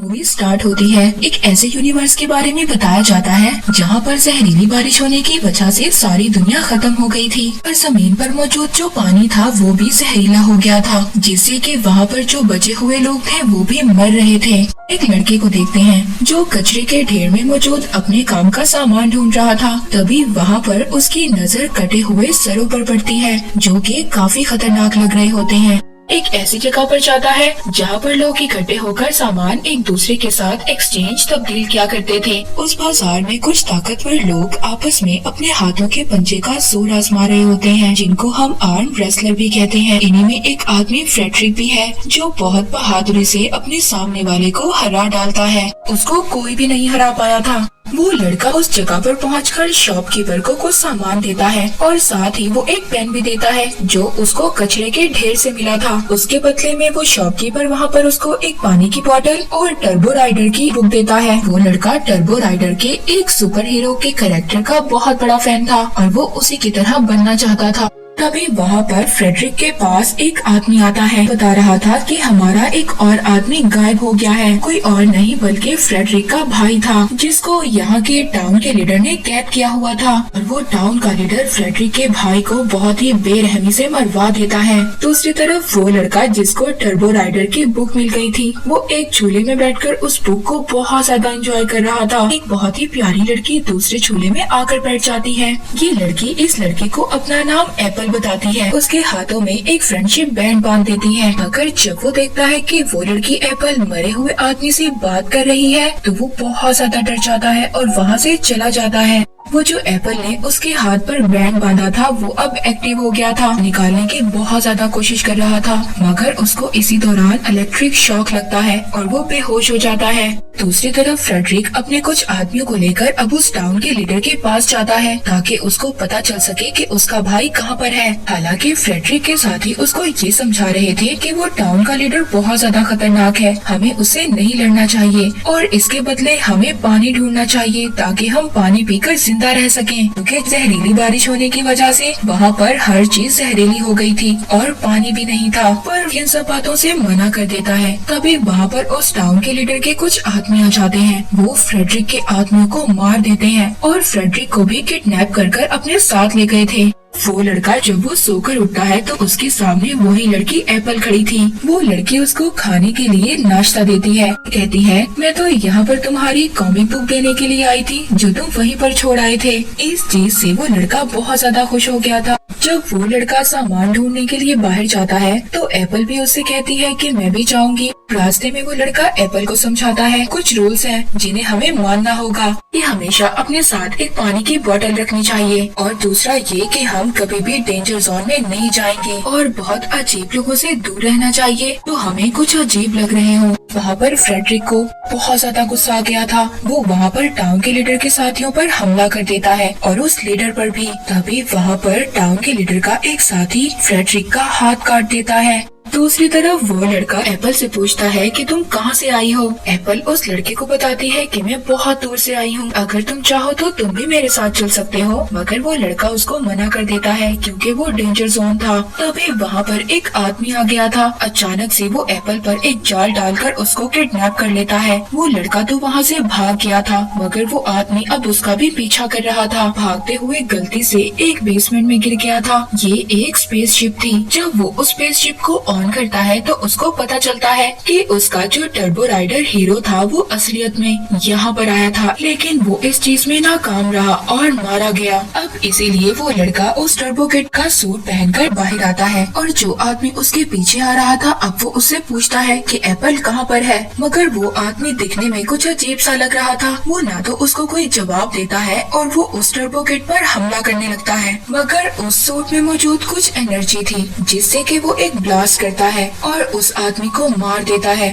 Movie start होती है। एक ऐसे यूनिवर्स के बारे में बताया जाता है जहाँ पर जहरीली बारिश होने की वजह से सारी दुनिया खत्म हो गई थी और जमीन पर मौजूद जो पानी था वो भी जहरीला हो गया था, जिससे कि वहाँ पर जो बचे हुए लोग थे वो भी मर रहे थे। एक लड़के को देखते हैं जो कचरे के ढेर में मौजूद अपने काम का सामान ढूंढ रहा था। तभी वहाँ पर उसकी नजर कटे हुए सरों पर पड़ती है जो कि काफी खतरनाक लग रहे होते हैं। एक ऐसी जगह पर जाता है जहाँ पर लोग इकट्ठे होकर सामान एक दूसरे के साथ एक्सचेंज तब्दील किया करते थे। उस बाजार में कुछ ताकतवर लोग आपस में अपने हाथों के पंजे का जोर आजमा रहे होते हैं, जिनको हम आर्म रेसलर भी कहते हैं। इन्हीं में एक आदमी फ्रेडरिक भी है जो बहुत बहादुरी से अपने सामने वाले को हरा डालता है। उसको कोई भी नहीं हरा पाया था। वो लड़का उस जगह पर पहुंचकर शॉपकीपर को कुछ सामान देता है और साथ ही वो एक पेन भी देता है जो उसको कचरे के ढेर से मिला था। उसके बदले में वो शॉपकीपर वहाँ पर उसको एक पानी की बोतल और टर्बो राइडर की बुक देता है। वो लड़का टर्बो राइडर के एक सुपर हीरो के कैरेक्टर का बहुत बड़ा फैन था और वो उसी की तरह बनना चाहता था। तभी वहाँ पर फ्रेडरिक के पास एक आदमी आता है, बता रहा था कि हमारा एक और आदमी गायब हो गया है। कोई और नहीं बल्कि फ्रेडरिक का भाई था जिसको यहाँ के टाउन के लीडर ने कैद किया हुआ था और वो टाउन का लीडर फ्रेडरिक के भाई को बहुत ही बेरहमी से मरवा देता है। दूसरी तरफ वो लड़का जिसको टर्बो राइडर की बुक मिल गई थी वो एक झूले में बैठकर उस बुक को बहुत ज्यादा एंजॉय कर रहा था। एक बहुत ही प्यारी लड़की दूसरे झूले में आकर बैठ जाती है। ये लड़की इस लड़के को अपना नाम एप्पल बताती है। उसके हाथों में एक फ्रेंडशिप बैंड बांध देती है, मगर जब वो देखता है कि वो लड़की एप्पल मरे हुए आदमी से बात कर रही है तो वो बहुत ज्यादा डर जाता है और वहाँ से चला जाता है। वो जो एप्पल ने उसके हाथ पर बैंड बांधा था वो अब एक्टिव हो गया था। निकालने की बहुत ज्यादा कोशिश कर रहा था मगर उसको इसी दौरान इलेक्ट्रिक शॉक लगता है और वो बेहोश हो जाता है। दूसरी तरफ फ्रेडरिक अपने कुछ आदमियों को लेकर अब उस टाउन के लीडर के पास जाता है ताकि उसको पता चल सके कि उसका भाई कहाँ पर है। हालांकि फ्रेडरिक के साथी उसको ये समझा रहे थे कि वो टाउन का लीडर बहुत ज्यादा खतरनाक है, हमें उससे नहीं लड़ना चाहिए और इसके बदले हमें पानी ढूंढना चाहिए ताकि हम पानी पीकर जिंदा रह सकें, क्योंकि जहरीली बारिश होने की वजह से वहाँ पर हर चीज जहरीली हो गई थी और पानी भी नहीं था। पर इन सब बातों से मना कर देता है। तभी वहाँ पर उस टाउन के लीडर के कुछ आदमी आ जाते हैं। वो फ्रेडरिक के आदमियों को मार देते हैं और फ्रेडरिक को भी किडनैप कर अपने साथ ले गए थे। वो लड़का जब वो सोकर उठता है तो उसके सामने वही लड़की एप्पल खड़ी थी। वो लड़की उसको खाने के लिए नाश्ता देती है, कहती है मैं तो यहाँ पर तुम्हारी कॉमिक बुक देने के लिए आई थी जो तुम वहीं पर छोड़ आए थे। इस चीज से वो लड़का बहुत ज्यादा खुश हो गया था। जब वो लड़का सामान ढूंढने के लिए बाहर जाता है तो एप्पल भी उससे कहती है कि मैं भी जाऊंगी। रास्ते में वो लड़का एप्पल को समझाता है कुछ रूल्स हैं जिन्हें हमें मानना होगा कि हमेशा अपने साथ एक पानी की बोतल रखनी चाहिए और दूसरा ये कि हम कभी भी डेंजर जोन में नहीं जाएंगे और बहुत अजीब लोगों से दूर रहना चाहिए तो हमें कुछ अजीब लग रहे हो। वहाँ पर फ्रेडरिक को बहुत ज्यादा गुस्सा आ गया था। वो वहाँ पर टाउन के लीडर के साथियों पर हमला कर देता है और उस लीडर पर भी। तभी वहाँ पर टाउन के लीडर का एक साथी फ्रेडरिक का हाथ काट देता है। दूसरी तरफ वो लड़का एप्पल से पूछता है कि तुम कहाँ से आई हो। एप्पल उस लड़के को बताती है कि मैं बहुत दूर से आई हूँ, अगर तुम चाहो तो तुम भी मेरे साथ चल सकते हो। मगर वो लड़का उसको मना कर देता है क्योंकि वो डेंजर जोन था। तभी वहाँ पर एक आदमी आ गया था। अचानक से वो एप्पल पर एक जाल डालकर उसको किडनैप कर लेता है। वो लड़का तो वहाँ से भाग गया था मगर वो आदमी अब उसका भी पीछा कर रहा था। भागते हुए गलती से एक बेसमेंट में गिर गया था। ये एक स्पेसशिप थी। जब वो उस स्पेसशिप को ऑन करता है तो उसको पता चलता है कि उसका जो टर्बो राइडर हीरो था वो असलियत में यहाँ पर आया था, लेकिन वो इस चीज में नाकाम रहा और मारा गया। अब इसीलिए वो लड़का उस टर्बो किट का सूट पहनकर बाहर आता है और जो आदमी उसके पीछे आ रहा था अब वो उससे पूछता है कि एप्पल कहाँ पर है। मगर वो आदमी दिखने में कुछ अजीब सा लग रहा था। वो ना तो उसको कोई जवाब देता है और वो उस टर्बो किट पर हमला करने लगता है। मगर उस सूट में मौजूद कुछ एनर्जी थी जिससे कि वो एक ब्लास्ट करता है और उस आदमी को मार देता है।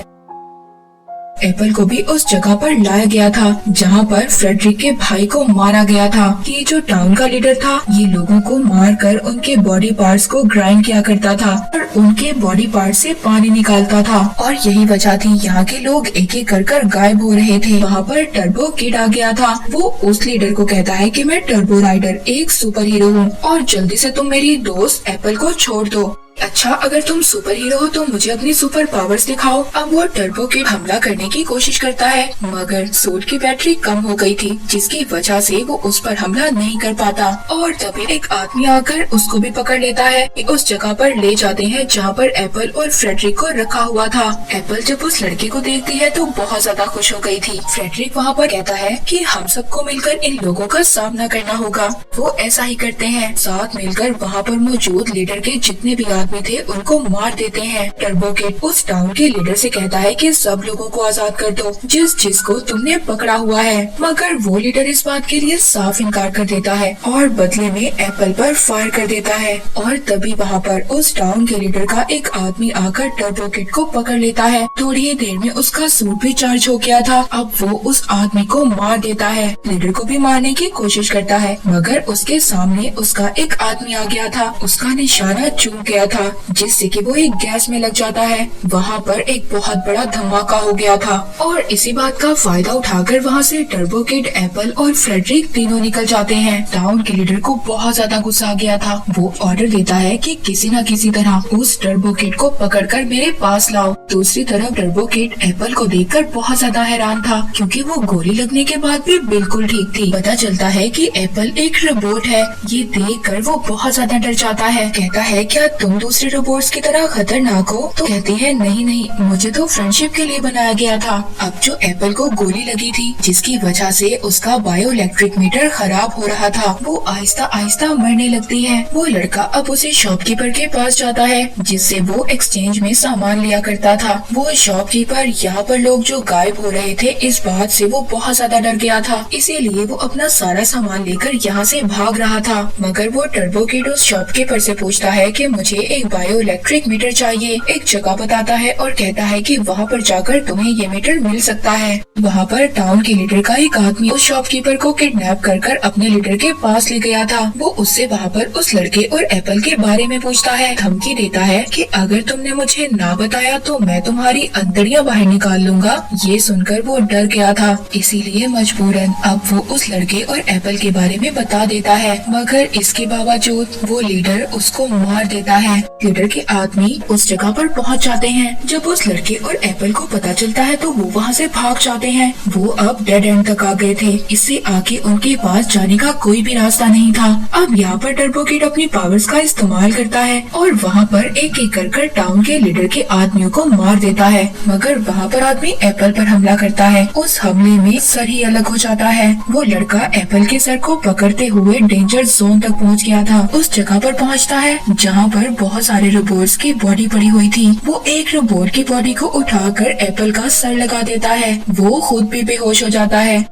एप्पल को भी उस जगह पर लाया गया था जहाँ पर फ्रेडरिक के भाई को मारा गया था। ये जो टाउन का लीडर था ये लोगों को मारकर उनके बॉडी पार्ट्स को ग्राइंड किया करता था और उनके बॉडी पार्ट्स से पानी निकालता था और यही वजह थी यहाँ के लोग एक एक कर गायब हो रहे थे। वहाँ पर टर्बो किड आ गया था। वो उस लीडर को कहता है कि मैं टर्बो राइडर एक सुपर हीरो हूँ और जल्दी से तुम मेरी दोस्त एप्पल को छोड़ दो। अच्छा, अगर तुम सुपर हीरो हो तो मुझे अपनी सुपर पावर्स दिखाओ। अब वो टर्बो किड हमला करने की कोशिश करता है, मगर सूट की बैटरी कम हो गई थी, जिसकी वजह से वो उस पर हमला नहीं कर पाता। और तभी एक आदमी आकर उसको भी पकड़ लेता है। उस जगह पर ले जाते हैं जहाँ पर एप्पल और फ्रेडरिक को रखा हुआ था। एप्पल जब उस लड़के को देखती है तो बहुत ज्यादा खुश हो गई थी। फ्रेडरिक वहाँ पर कहता है कि हम सबको मिलकर इन लोगों का सामना करना होगा। वो ऐसा ही करते हैं। साथ मिलकर वहाँ पर मौजूद लीडर के जितने भी आदमी थे उनको मार देते हैं। टर्बो किड उस टाउन के लीडर से कहता है कि सब लोगों को आजाद कर दो जिसको तुमने पकड़ा हुआ है, मगर वो लीडर इस बात के लिए साफ इनकार कर देता है और बदले में एप्पल पर फायर कर देता है। और तभी वहाँ पर उस टाउन के लीडर का एक आदमी आकर टर्बो किड को पकड़ लेता है। थोड़ी ही देर में उसका सूट भी चार्ज हो गया था। अब वो उस आदमी को मार देता है। लीडर को भी मारने की कोशिश करता है, मगर उसके सामने उसका एक आदमी आ गया था। उसका निशाना चूक गया था, जिससे कि वो एक गैस में लग जाता है। वहाँ पर एक बहुत बड़ा धमाका हो गया था और इसी बात का फायदा उठाकर वहाँ से टर्बो किड, एप्पल और फ्रेडरिक तीनों निकल जाते हैं। टाउन के लीडर को बहुत ज्यादा गुस्सा आ गया था। वो ऑर्डर देता है कि किसी न किसी तरह उस टर्बो किड को पकड़कर मेरे पास लाओ। दूसरी तरफ टर्बो किड एप्पल को देखकर बहुत ज्यादा हैरान था, क्योंकि वो गोली लगने के बाद भी बिल्कुल ठीक थी। पता चलता है कि एप्पल एक रोबोट है। ये देखकर वो बहुत ज्यादा डर जाता है। कहता है क्या तुम दूसरे रोबोट्स की तरह खतरनाक हो? तो कहती है नहीं नहीं, मुझे तो फ्रेंडशिप के लिए बनाया गया था। अब जो एप्पल को गोली लगी थी, जिसकी वजह से उसका बायो इलेक्ट्रिक मीटर खराब हो रहा था, वो आहिस्ता आहिस्ता मरने लगती है। वो लड़का अब उसे शॉपकीपर के पास जाता है, जिससे वो एक्सचेंज में सामान लिया करता था। वो शॉपकीपर यहाँ पर लोग जो गायब हो रहे थे, इस बात से वो बहुत ज्यादा डर गया था। इसीलिए वो अपना सारा सामान लेकर यहाँ से भाग रहा था। मगर वो टर्बो किड उस शॉपकीपर से पूछता है कि मुझे एक बायो इलेक्ट्रिक मीटर चाहिए। एक जगह बताता है और कहता है कि वहाँ पर जाकर तुम्हें ये मीटर मिल सकता है। वहाँ पर टाउन के लीडर का एक आदमी उस शॉपकीपर को किडनैप कर अपने लीडर के पास ले गया था। वो उससे वहाँ पर उस लड़के और एप्पल के बारे में पूछता है, धमकी देता है कि अगर तुमने मुझे ना बताया तो मैं तुम्हारी अंतड़ियां बाहर निकाल लूंगा। ये सुनकर वो डर गया था, इसीलिए मजबूरन अब वो उस लड़के और एप्पल के बारे में बता देता है। मगर इसके बावजूद वो लीडर उसको मार देता है। लीडर के आदमी उस जगह पर पहुंच जाते हैं। जब उस लड़के और एप्पल को पता चलता है तो वो वहाँ से भाग जाते हैं। वो अब डेड एंड तक आ गए थे। इससे आगे उनके पास जाने का कोई भी रास्ता नहीं था। अब यहाँ पर टर्बो किड अपनी पावर्स का इस्तेमाल करता है और वहाँ पर एक एक कर टाउन के लीडर के आदमियों को मार देता है। मगर वहाँ पर आदमी एप्पल पर हमला करता है। उस हमले में सर ही अलग हो जाता है। वो लड़का एप्पल के सर को पकड़ते हुए डेंजर जोन तक पहुँच गया था। उस जगह पर पहुँचता है जहाँ पर बहुत सारे रोबोट्स की बॉडी पड़ी हुई थी। वो एक रोबोट की बॉडी को उठाकर एप्पल का सर लगा देता है। वो खुद भी बेहोश हो जाता है।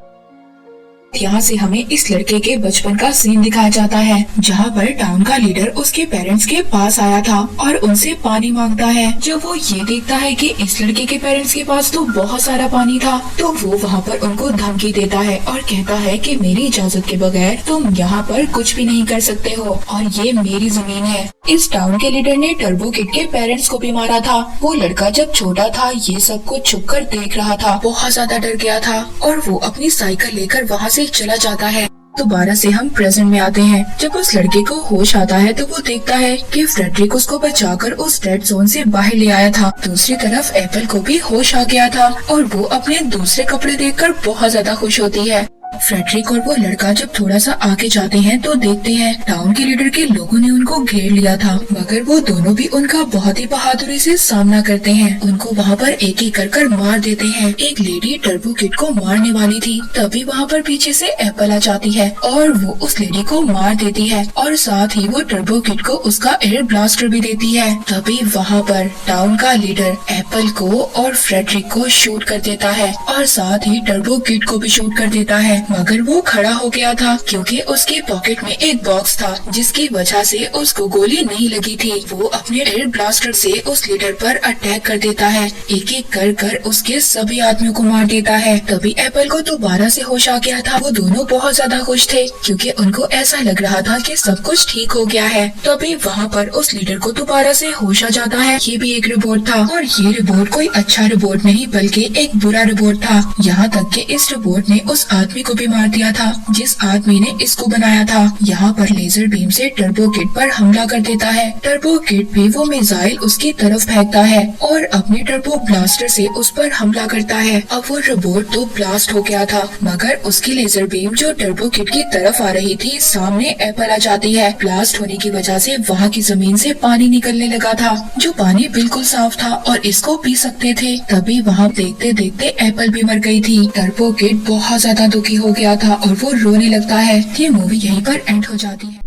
यहाँ से हमें इस लड़के के बचपन का सीन दिखाया जाता है, जहाँ पर टाउन का लीडर उसके पेरेंट्स के पास आया था और उनसे पानी मांगता है। जब वो ये देखता है कि इस लड़के के पेरेंट्स के पास तो बहुत सारा पानी था, तो वो वहाँ पर उनको धमकी देता है और कहता है कि मेरी इजाजत के बगैर तुम यहाँ पर कुछ भी नहीं कर सकते हो और ये मेरी जमीन है। इस टाउन के लीडर ने टर्बो किड के पेरेंट्स को भी मारा था। वो लड़का जब छोटा था ये सब कुछ छुपकर देख रहा था, बहुत ज्यादा डर गया था और वो अपनी साइकिल लेकर वहाँ से चला जाता है। दोबारा से हम प्रेजेंट में आते हैं। जब उस लड़के को होश आता है तो वो देखता है कि फ्रेडरिक उसको बचाकर उस डेड जोन से बाहर ले आया था। दूसरी तरफ एप्पल को भी होश आ गया था और वो अपने दूसरे कपड़े देखकर बहुत ज्यादा खुश होती है। फ्रेडरिक और वो लड़का जब थोड़ा सा आगे जाते हैं तो देखते हैं टाउन के लीडर के लोगों ने उनको घेर लिया था, मगर वो दोनों भी उनका बहुत ही बहादुरी से सामना करते हैं। उनको वहाँ पर एक एक कर मार देते हैं। एक लेडी टर्बो किड को मारने वाली थी, तभी वहाँ पर पीछे से एप्पल आ जाती है और वो उस लेडी को मार देती है और साथ ही वो टर्बो किड को उसका एयर ब्लास्टर भी देती है। तभी वहाँ पर टाउन का लीडर एप्पल को और फ्रेडरिक को शूट कर देता है और साथ ही टर्बो किड को भी शूट कर देता है। मगर वो खड़ा हो गया था क्योंकि उसके पॉकेट में एक बॉक्स था, जिसकी वजह से उसको गोली नहीं लगी थी। वो अपने एयर ब्लास्टर से उस लीडर पर अटैक कर देता है, एक एक कर उसके सभी आदमियों को मार देता है। तभी एप्पल को दोबारा से होश आ गया था। वो दोनों बहुत ज्यादा खुश थे क्योंकि उनको ऐसा लग रहा था कि सब कुछ ठीक हो गया है। तभी वहाँ पर उस लीडर को दोबारा से होश आ जाता है। ये भी एक रोबोट था और ये रोबोट कोई अच्छा रोबोट नहीं बल्कि एक बुरा रोबोट था। यहाँ तक कि इस रोबोट ने उस आदमी को भी मार दिया था जिस आदमी ने इसको बनाया था। यहाँ पर लेजर बीम से टर्बो किड पर हमला कर देता है। टर्बो किड भी वो मिसाइल उसकी तरफ फेंकता है और अपने टर्बो ब्लास्टर से उस पर हमला करता है। अब वो रोबोट तो ब्लास्ट हो गया था मगर उसकी लेजर बीम जो टर्बो किड की तरफ आ रही थी सामने एप्पल आ जाती है। ब्लास्ट होने की वजह से वहाँ की जमीन से पानी निकलने लगा था जो पानी बिल्कुल साफ था और इसको पी सकते थे। तभी वहाँ देखते देखते एप्पल भी मर गई थी। टर्बो किड बहुत ज्यादा दुखी हो गया था और वो रोने लगता है। ये मूवी यहीं पर एंड हो जाती है।